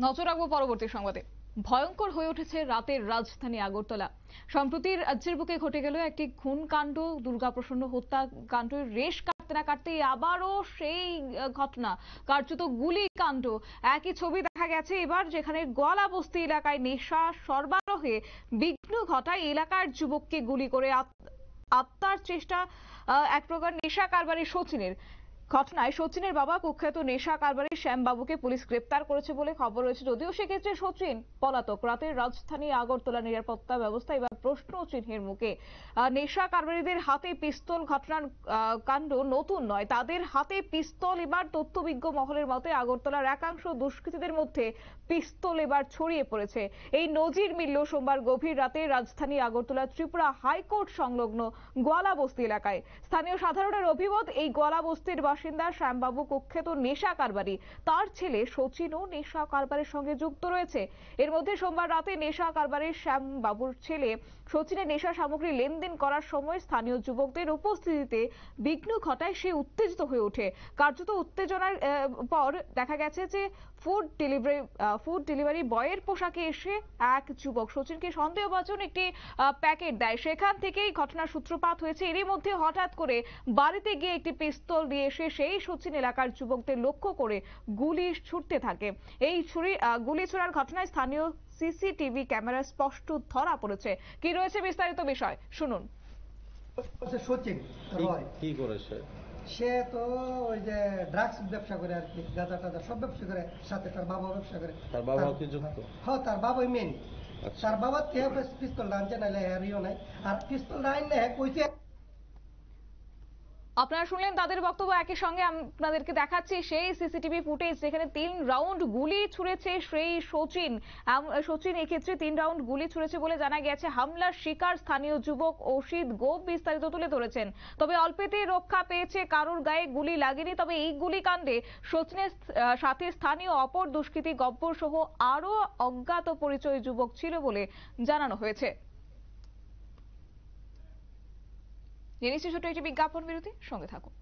নজর রাখবো পরবর্তী সংবাদে। ভয়ঙ্কর হয়ে উঠেছে রাতের রাজধানী আগরতলা। সম্প্রতি রাজ্যের বুকে ঘটে গেল একটি খুন কাণ্ড, দুর্গাপ্রসন্ন হত্যাকাণ্ডের রেশ কাটতে না কাটতেই আবারও সেই ঘটনা, কার্যত গুলিকাণ্ড। একই ছবি দেখা গেছে এবার, যেখানে গোয়ালাবস্তি এলাকায় নেশা সরবরাহে বিঘ্ন ঘটায় এলাকার যুবককে গুলি করে আত্মার চেষ্টা এক প্রকার নেশা কারবারি সচিনের। ঘটনায় সচিনের বাবা কুখ্যাত নেশা কারবারি শ্যামবাবুকে পুলিশ গ্রেপ্তার করেছে বলে খবর রয়েছে, যদিও সেক্ষেত্রে সচিন পলাতক। রাতের রাজধানী আগরতলা নিরাপত্তা ব্যবস্থা এবার প্রশ্ন চিহ্নের মুখে। নেশা কারবারিদের হাতে পিস্তল, ঘটনার কাণ্ড নতুন নয়, তাদের হাতে পিস্তল। এবার তথ্যবিজ্ঞ মহলের মতে আগরতলার একাংশ দুষ্কৃতীদের মধ্যে পিস্তল এবার ছড়িয়ে পড়েছে। এই নজির মিলল সোমবার গভীর রাতে রাজধানী আগরতলা ত্রিপুরা হাইকোর্ট সংলগ্ন গোয়ালাবস্তি এলাকায়। স্থানীয় সাধারণের অভিমত, এই গোয়ালাবস্তির বাসিন্দা শ্যামবাবু কুখ্যাত নেশা কারবারি, তার ছেলে সচিনও নেশা কারবারের সঙ্গে যুক্ত রয়েছে। এর মধ্যে সোমবার রাতে নেশা কারবারির শ্যামবাবুর ছেলে সচিনের নেশা সামগ্রী লেনদেন করার সময় স্থানীয় যুবকদের উপস্থিতিতে বিঘ্ন ঘটায় সে উত্তেজিত হয়ে ওঠে। কার্যত উত্তেজনার পর দেখা গেছে যে ফুড ডেলিভারি বয়ের পোশাকে এসে এক যুবক সচিনকে সন্দেহভাজন একটি প্যাকেট দেয়। সেখান থেকেই ঘটনার সূত্রপাত হয়েছে। এরই মধ্যে হঠাৎ করে বাড়িতে গিয়ে একটি পিস্তল দিয়ে এসে সেই সচিন এলাকার যুবকদের লক্ষ্য করে গুলি ছুটতে থাকে। এই গুলি ছোড়ার ঘটনায় স্থানীয় সিসিটিভি ক্যামেরা স্পষ্ট ধরা পড়েছে। কি রয়েছে বিস্তারিত বিষয় শুনুন। সচিন কি করেছে? সে তো ওই যে ড্রাগস ব্যবসা করে আর কি, গাঁজা টাজা সব ব্যবসা করে, সাথে তার বাবা ব্যবসা করে। তার বাবা কি যুক্ত? হ্যাঁ, তার বাবাই মেন। তার বাবা থেকে পিস্তল আনছে, নাইলে হ্যারিও নাই। আর পিস্তল আনলে কইছে। আপনারা শুনলেন তাদের বক্তব্য। একই সঙ্গে আপনাদেরকে দেখাচ্ছি সেই সিসিটিভি ফুটেজ, যেখানে 3 রাউন্ড গুলি ছুড়েছে সেই সচিন। এক্ষেত্রে 3 রাউন্ড গুলি ছুড়েছে বলে জানা গেছে। হামলার শিকার স্থানীয় যুবক অসিত গোপ বিস্তারিত তুলে ধরেছেন। তবে অল্পেতে রক্ষা পেয়েছে, কারোর গায়ে গুলি লাগেনি। তবে এই গুলিকাণ্ডে সচিনের সাথে স্থানীয় অপর দুষ্কৃতী গব্বর সহ আরো অজ্ঞাত পরিচয় যুবক ছিল বলে জানানো হয়েছে। নিয়ে নিচ্ছি ছোট্ট একটি বিজ্ঞাপন বিরতি, সঙ্গে থাকুন।